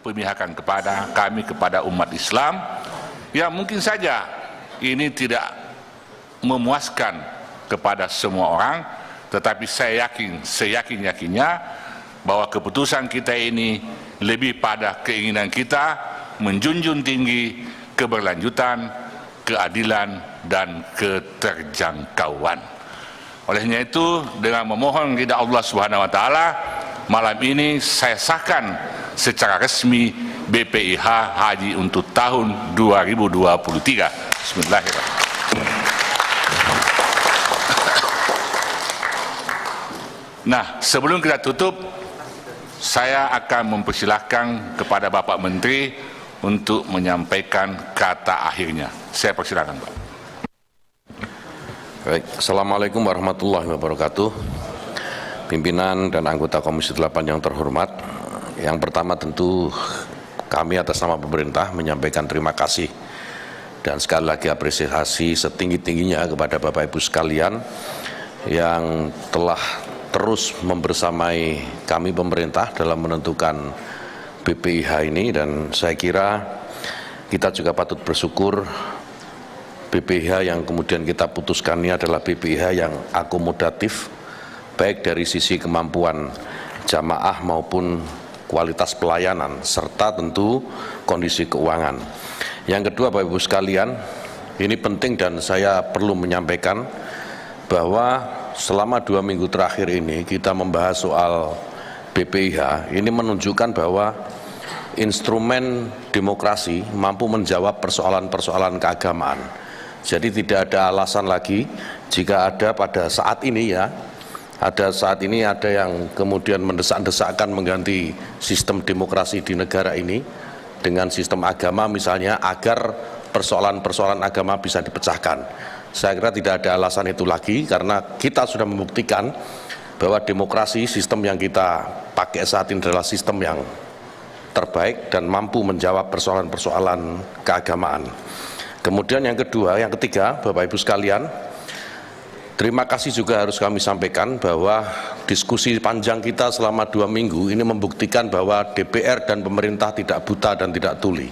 pemihakan kepada kami, kepada umat Islam, yang mungkin saja ini tidak memuaskan kepada semua orang, tetapi saya yakin-yakinnya bahwa keputusan kita ini lebih pada keinginan kita menjunjung tinggi keberlanjutan, keadilan, dan keterjangkauan. Olehnya itu, dengan memohon ridha Allah Subhanahu wa taala, malam ini saya sahkan secara resmi BPIH Haji untuk tahun 2023. Bismillahirrahmanirrahim. Nah, sebelum kita tutup, saya akan mempersilahkan kepada Bapak Menteri untuk menyampaikan kata akhirnya. Saya persilakan, Pak. Baik, Assalamualaikum warahmatullahi wabarakatuh. Pimpinan dan anggota Komisi 8 yang terhormat, yang pertama tentu kami atas nama pemerintah menyampaikan terima kasih dan sekali lagi apresiasi setinggi-tingginya kepada Bapak Ibu sekalian yang telah terus membersamai kami pemerintah dalam menentukan BPIH ini, dan saya kira kita juga patut bersyukur BPIH yang kemudian kita putuskan ini adalah BPIH yang akomodatif, baik dari sisi kemampuan jamaah maupun kualitas pelayanan, serta tentu kondisi keuangan. Yang kedua, Bapak Ibu sekalian, ini penting dan saya perlu menyampaikan bahwa selama 2 minggu terakhir ini kita membahas soal BPIH, ini menunjukkan bahwa instrumen demokrasi mampu menjawab persoalan-persoalan keagamaan. Jadi tidak ada alasan lagi jika ada pada saat ini ada yang kemudian mendesak-desakkan mengganti sistem demokrasi di negara ini dengan sistem agama misalnya, agar persoalan-persoalan agama bisa dipecahkan. Saya kira tidak ada alasan itu lagi, karena kita sudah membuktikan bahwa demokrasi, sistem yang kita pakai saat ini adalah sistem yang terbaik dan mampu menjawab persoalan-persoalan keagamaan. Kemudian yang ketiga, Bapak Ibu sekalian, terima kasih juga harus kami sampaikan bahwa diskusi panjang kita selama 2 minggu ini membuktikan bahwa DPR dan pemerintah tidak buta dan tidak tuli.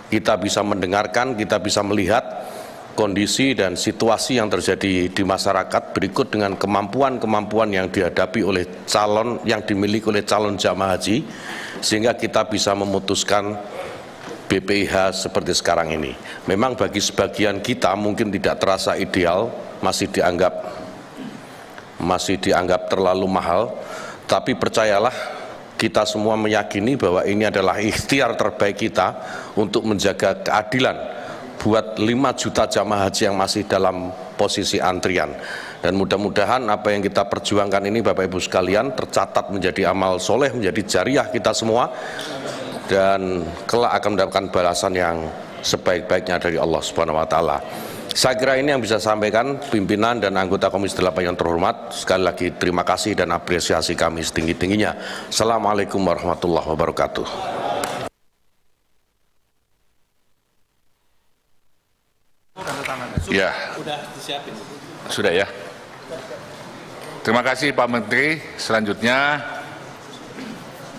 Kita bisa mendengarkan, kita bisa melihat kondisi dan situasi yang terjadi di masyarakat berikut dengan kemampuan-kemampuan yang dihadapi oleh calon, yang dimiliki oleh calon jamaah haji, sehingga kita bisa memutuskan BPIH seperti sekarang ini. Memang bagi sebagian kita mungkin tidak terasa ideal, masih dianggap terlalu mahal, tapi percayalah, kita semua meyakini bahwa ini adalah ikhtiar terbaik kita untuk menjaga keadilan buat 5 juta jamaah haji yang masih dalam posisi antrian. Dan mudah-mudahan apa yang kita perjuangkan ini, Bapak Ibu sekalian, tercatat menjadi amal soleh, menjadi jariah kita semua, dan kelak akan mendapatkan balasan yang sebaik-baiknya dari Allah Subhanahu wa taala. Saya kira ini yang bisa saya sampaikan, pimpinan dan anggota Komisi 8 yang terhormat. Sekali lagi terima kasih dan apresiasi kami setinggi-tingginya. Assalamualaikum warahmatullahi wabarakatuh. Ya, sudah ya. Terima kasih Pak Menteri. Selanjutnya,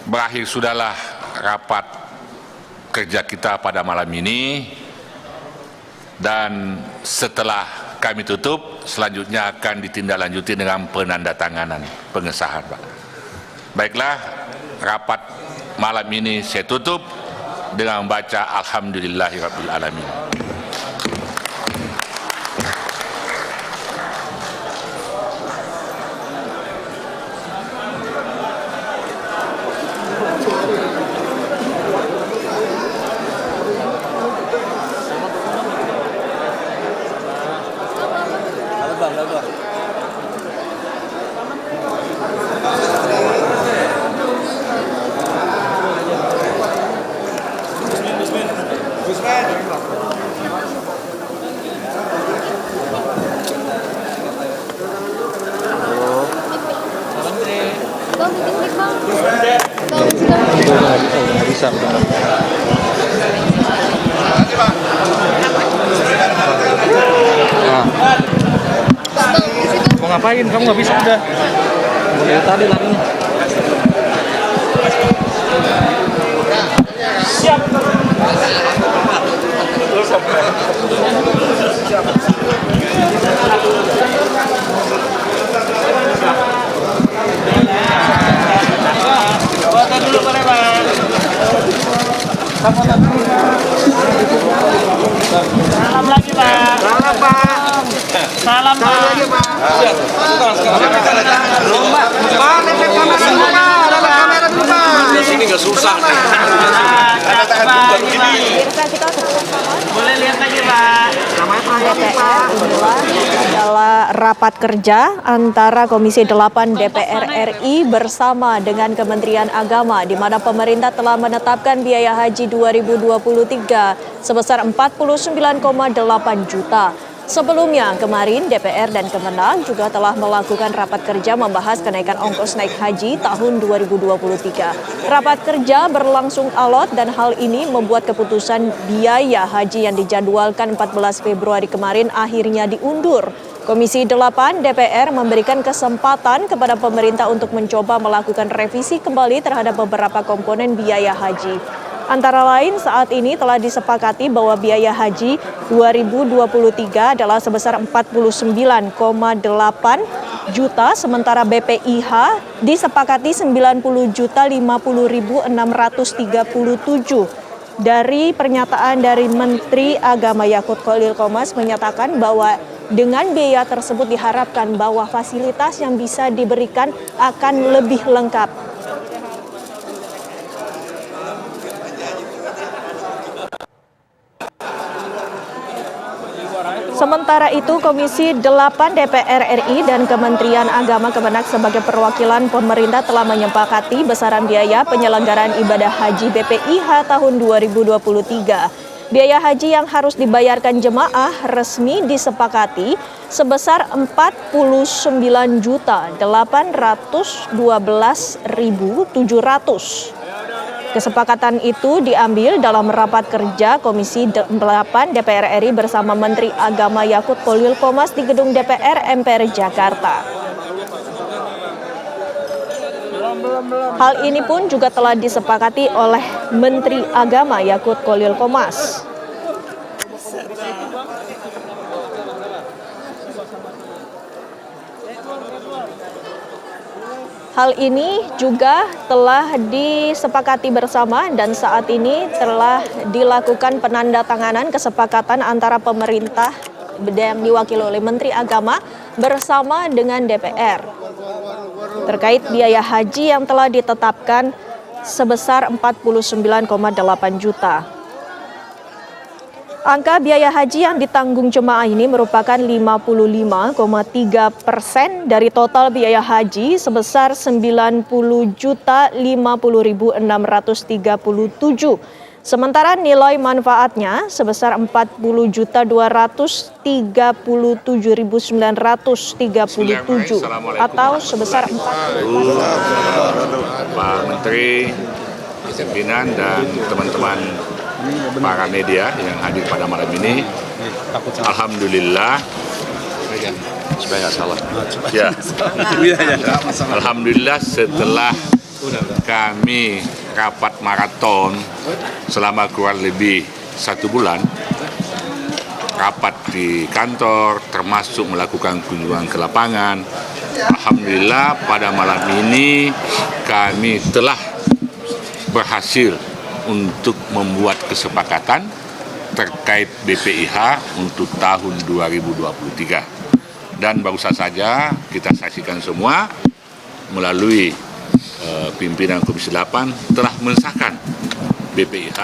berakhir sudahlah rapat kerja kita pada malam ini, dan setelah kami tutup, selanjutnya akan ditindaklanjuti dengan penandatanganan pengesahan, Pak. Baiklah, rapat malam ini saya tutup dengan membaca Alhamdulillahirabbil alamin. Bisa. Mau ngapain? Kamu nggak bisa udah. Dari tadi larinya. Salam lagi, Pak. Salam, Pak. Salam, Pak. Kamera dulu, Pak. Di sini nggak susah. Boleh lihat lagi, Pak. DPR adalah rapat kerja antara Komisi 8 DPR RI bersama dengan Kementerian Agama di mana pemerintah telah menetapkan biaya haji 2023 sebesar 49,8 juta. Sebelumnya, kemarin DPR dan Kemenag juga telah melakukan rapat kerja membahas kenaikan ongkos naik haji tahun 2023. Rapat kerja berlangsung alot dan hal ini membuat keputusan biaya haji yang dijadwalkan 14 Februari kemarin akhirnya diundur. Komisi 8 DPR memberikan kesempatan kepada pemerintah untuk mencoba melakukan revisi kembali terhadap beberapa komponen biaya haji. Antara lain saat ini telah disepakati bahwa biaya haji 2023 adalah sebesar 49,8 juta, sementara BPIH disepakati 90.050.637. Dari pernyataan dari Menteri Agama Yakut Khalil Qomas menyatakan bahwa dengan biaya tersebut diharapkan bahwa fasilitas yang bisa diberikan akan lebih lengkap. Sementara itu, Komisi 8 DPR RI dan Kementerian Agama Kemenak sebagai perwakilan pemerintah telah menyepakati besaran biaya penyelenggaraan ibadah haji BPIH tahun 2023. Biaya haji yang harus dibayarkan jemaah resmi disepakati sebesar 49.812.700. Kesepakatan itu diambil dalam rapat kerja Komisi 8 DPR RI bersama Menteri Agama Yakut Khalil Qomas di gedung DPR MPR Jakarta. Hal ini pun juga telah disepakati oleh Menteri Agama Yakut Khalil Qomas. Hal ini juga telah disepakati bersama dan saat ini telah dilakukan penandatanganan kesepakatan antara pemerintah yang diwakili oleh Menteri Agama bersama dengan DPR terkait biaya haji yang telah ditetapkan sebesar 49,8 juta. Angka biaya haji yang ditanggung jemaah ini merupakan 55,3% dari total biaya haji sebesar 90.050.637. Sementara nilai manfaatnya sebesar 40.237.937 atau sebesar 4. Pak Menteri, pimpinan dan teman-teman para media yang hadir pada malam ini, alhamdulillah, supaya nggak salah. Ya, alhamdulillah setelah kami rapat maraton selama kurang lebih 1 bulan, rapat di kantor termasuk melakukan kunjungan ke lapangan, alhamdulillah pada malam ini kami telah berhasil untuk membuat kesepakatan terkait BPIH untuk tahun 2023. Dan barusan saja kita saksikan semua melalui pimpinan Komisi 8 telah mensahkan BPIH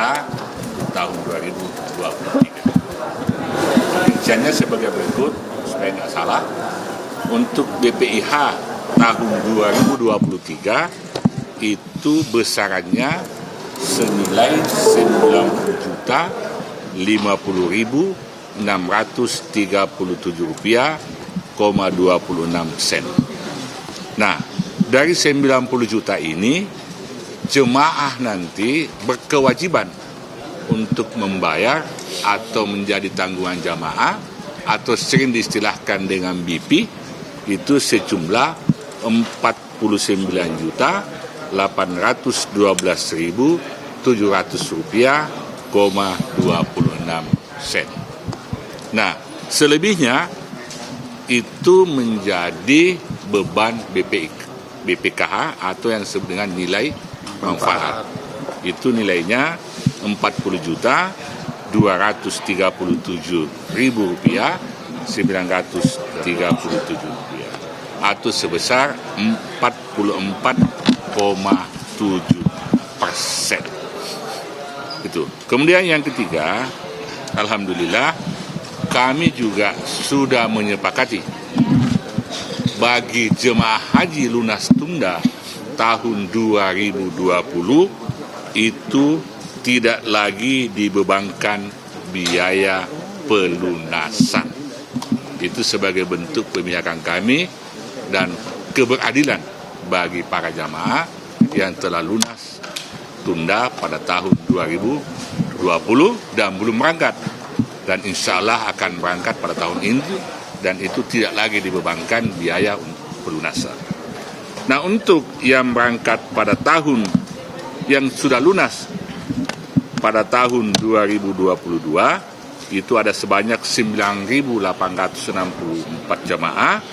tahun 2023. Rinciannya sebagai berikut, supaya nggak salah. Untuk BPIH tahun 2023 itu besarannya senilai 90.050.637 rupiah,26 sen. Nah, dari 90 juta ini jemaah nanti berkewajiban untuk membayar atau menjadi tanggungan jamaah atau sering diistilahkan dengan BP itu sejumlah 49.812.700 rupiah,26 sen. Nah, selebihnya itu menjadi beban BPKH atau yang disebut dengan nilai manfaat. Itu nilainya Rp40.237.937 atau sebesar 44,7%. Itu. Kemudian yang ketiga, alhamdulillah kami juga sudah menyepakati bagi jemaah haji lunas tunda tahun 2020 itu tidak lagi dibebankan biaya pelunasan. Itu sebagai bentuk pemihakan kami dan keberadilan bagi para jamaah yang telah lunas tunda pada tahun 2020 dan belum berangkat, dan insya Allah akan berangkat pada tahun ini, dan itu tidak lagi dibebankan biaya pelunasan. Nah, untuk yang berangkat pada tahun yang sudah lunas pada tahun 2022 itu ada sebanyak 9.864 jamaah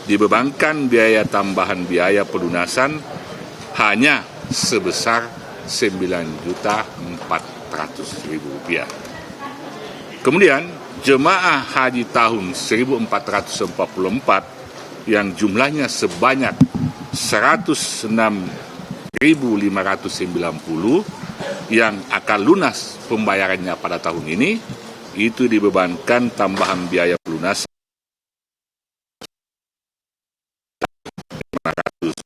dibebankan biaya tambahan biaya pelunasan hanya sebesar Rp9.400.000. Kemudian jemaah haji tahun 1444 yang jumlahnya sebanyak 106.590 yang akan lunas pembayarannya pada tahun ini, itu dibebankan tambahan biaya pelunasan Rp500.000.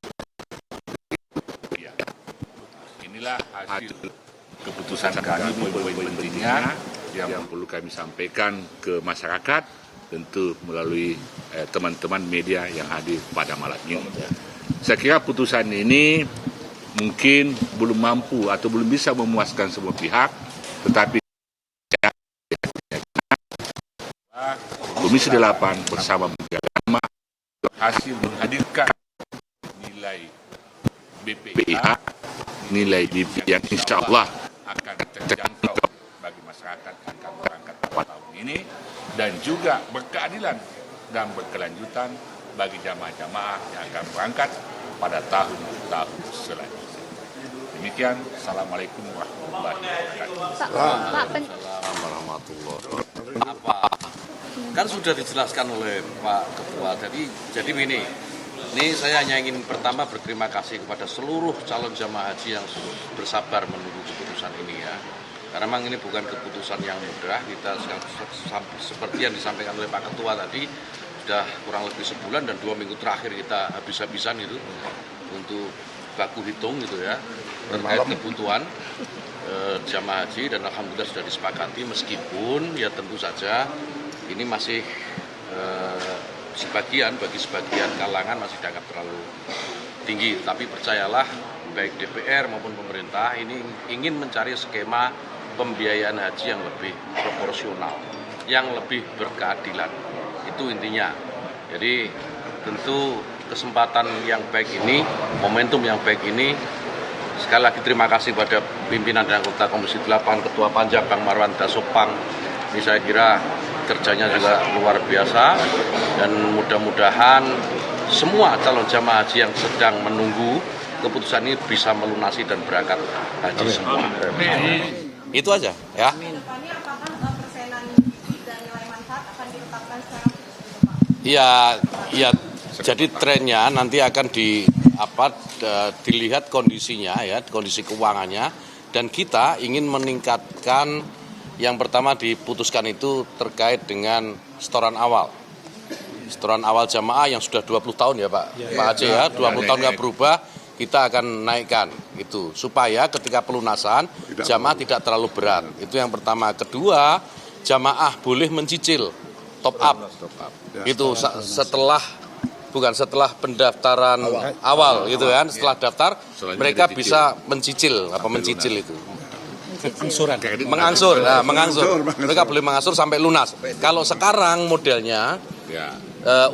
Inilah hasil keputusan kami poin-poin pentingnya yang perlu kami sampaikan ke masyarakat, tentu melalui teman-teman media yang hadir pada malam ini. Saya kira putusan ini mungkin belum mampu atau belum bisa memuaskan semua pihak, tetapi Komisi 8 bersama Menteri Agama hasil menghadirkan nilai BPIH, nilai BIP yang insya Allah akan terjangkau bagi masyarakat yang akan berangkat pada tahun ini, dan juga berkeadilan dan berkelanjutan bagi jamaah-jamaah yang akan berangkat pada tahun-tahun selanjutnya. Demikian, Assalamualaikum warahmatullahi wabarakatuh. Assalamualaikum warahmatullahi wabarakatuh. Kan sudah dijelaskan oleh Pak Ketua. Jadi ini saya hanya ingin pertama berterima kasih kepada seluruh calon jamaah haji yang bersabar menunggu keputusan ini ya. Karena memang ini bukan keputusan yang mudah. Kita seperti yang disampaikan oleh Pak Ketua tadi, sudah kurang lebih sebulan dan 2 minggu terakhir kita habis-habisan itu untuk baku hitung gitu ya terkait kebutuhan jamaah haji, dan alhamdulillah sudah disepakati, meskipun ya tentu saja ini masih bagi sebagian kalangan masih dianggap terlalu tinggi. Tapi percayalah, baik DPR maupun pemerintah ini ingin mencari skema pembiayaan haji yang lebih proporsional, yang lebih berkeadilan. Itu intinya. Jadi tentu kesempatan yang baik ini, momentum yang baik ini, sekali lagi terima kasih pada pimpinan dan anggota Komisi 8, Ketua Panja Bang Marwan Dasopang. Ini saya kira kerjanya juga luar biasa, dan mudah-mudahan semua calon jamaah haji yang sedang menunggu keputusan ini bisa melunasi dan berangkat haji semua. Itu aja ya. Iya, jadi trennya nanti akan dilihat kondisinya ya, kondisi keuangannya, dan kita ingin meningkatkan. Yang pertama diputuskan itu terkait dengan setoran awal. Setoran awal jamaah yang sudah 20 tahun ya Pak Aceh ya, 20 tahun nggak berubah, kita akan naikkan itu supaya ketika pelunasan jamaah tidak terlalu berat. Itu yang pertama. Kedua, jamaah boleh mencicil top up. Itu setelah pendaftaran awal gitu kan, setelah daftar mereka bisa mencicil itu. Mengangsur. Mereka boleh mengangsur sampai lunas. Kalau sekarang modelnya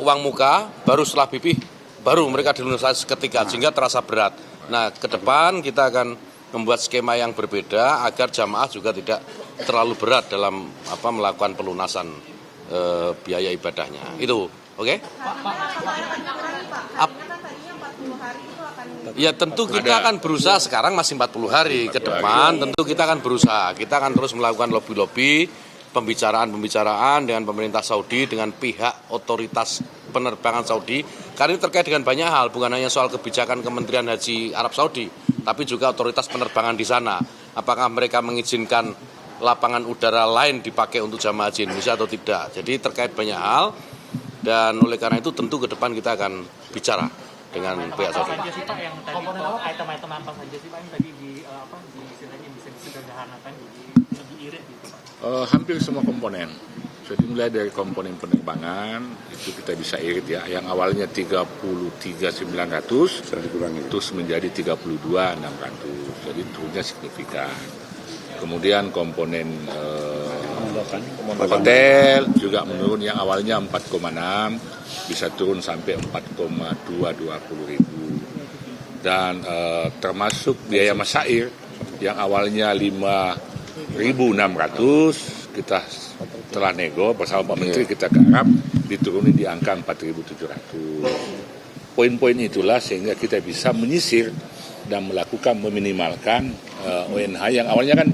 uang muka, baru setelah BP baru mereka dilunaskan seketika, sehingga terasa berat. Nah, ke depan kita akan membuat skema yang berbeda agar jamaah juga tidak terlalu berat dalam melakukan pelunasan biaya ibadahnya. Itu, oke? Ya tentu kita akan berusaha, sekarang masih 40 hari ke depan, tentu kita akan berusaha. Kita akan terus melakukan lobby-lobby, pembicaraan dengan pemerintah Saudi, dengan pihak otoritas penerbangan Saudi. Karena ini terkait dengan banyak hal, bukan hanya soal kebijakan Kementerian Haji Arab Saudi, tapi juga otoritas penerbangan di sana. Apakah mereka mengizinkan lapangan udara lain dipakai untuk jamaah haji Indonesia atau tidak. Jadi terkait banyak hal, dan oleh karena itu tentu ke depan kita akan bicara dengan pihak Saudi. Apa saja sih Pak yang tadi item-item apa saja sih Pak yang tadi bisa disederhanakan lebih irit gitu Pak? Hampir semua komponen. Jadi mulai dari komponen penerbangan itu kita bisa irit ya. Yang awalnya 33.900 terus menjadi 32.600. Jadi turunnya signifikan. Kemudian komponen hotel juga menurun, yang awalnya 4,6 bisa turun sampai 4,220.000. Dan termasuk biaya masyair yang awalnya 5.600 kita telah nego bersama Pak Menteri, kita garap diturunin di angka 4.700. Poin-poin itulah sehingga kita bisa menyisir dan melakukan meminimalkan ONH yang awalnya kan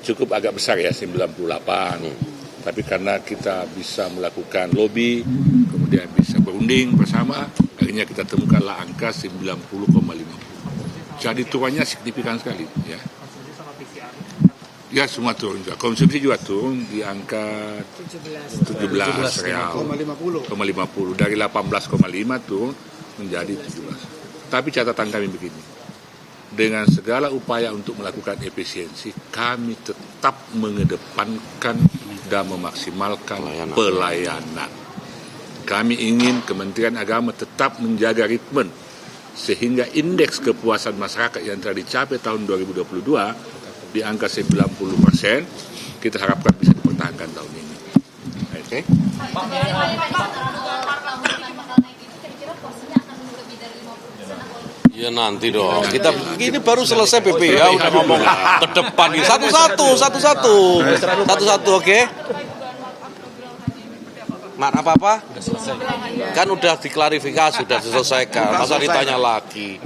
cukup agak besar ya, 98. Tapi karena kita bisa melakukan lobby, kemudian bisa berunding bersama, akhirnya kita temukanlah angka 90,50. Jadi turunnya signifikan sekali ya. Ya semua turun juga. Konsumsi juga turun di angka 17 real, 50. Dari 18,5 turun menjadi 17. Tapi catatan kami begini, dengan segala upaya untuk melakukan efisiensi, kami tetap mengedepankan dan memaksimalkan pelayanan. Kami ingin Kementerian Agama tetap menjaga ritme, sehingga indeks kepuasan masyarakat yang telah dicapai tahun 2022 di angka 90%, kita harapkan bisa dipertahankan tahun ini. Oke? Ya nanti dong. Kita ini baru selesai BPH udah ngomong ke depan nih. Satu-satu, oke? Maaf apa? Kan udah diklarifikasi, sudah diselesaikan. Masa ditanya lagi?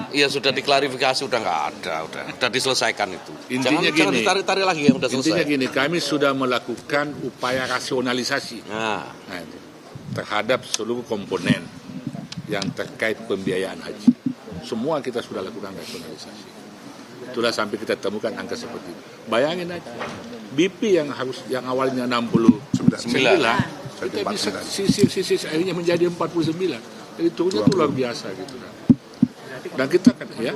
Iya sudah diklarifikasi, udah nggak ada, udah diselesaikan itu. Intinya jangan ditarik-tarik lagi yang udah selesai. Intinya gini, kami sudah melakukan upaya rasionalisasi terhadap seluruh komponen yang terkait pembiayaan haji. Semua kita sudah lakukan rasionalisasi. Itulah sampai kita temukan angka seperti itu. Bayangin aja, BP yang awalnya 69, kita bisa sisi akhirnya menjadi 49. Jadi turunnya itu luar biasa gitu kan. Dan kita kan ya.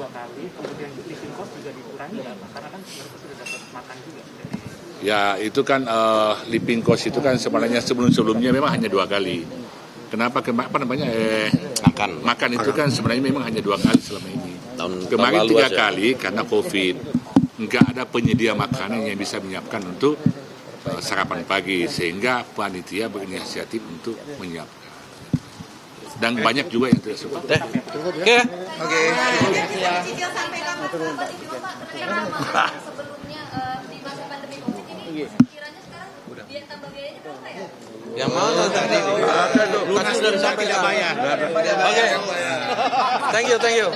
Ya itu kan living cost itu kan sebenarnya sebelumnya memang hanya 2 kali. Kenapa makan itu kan sebenarnya memang hanya 2 kali selama ini. Kemarin 3 kali karena COVID. Enggak ada penyedia makanan yang bisa menyiapkan untuk sarapan pagi, sehingga panitia berinisiatif untuk menyiapkan. Dan banyak juga yang tidak sempat. Oke. Cicil sampaikan sebelumnya di masa pandemi COVID ini kiranya sekarang biaya tambah biayanya berapa ya? Yang mana tadi? Lunas sudah disampaikan. Oke. Thank you.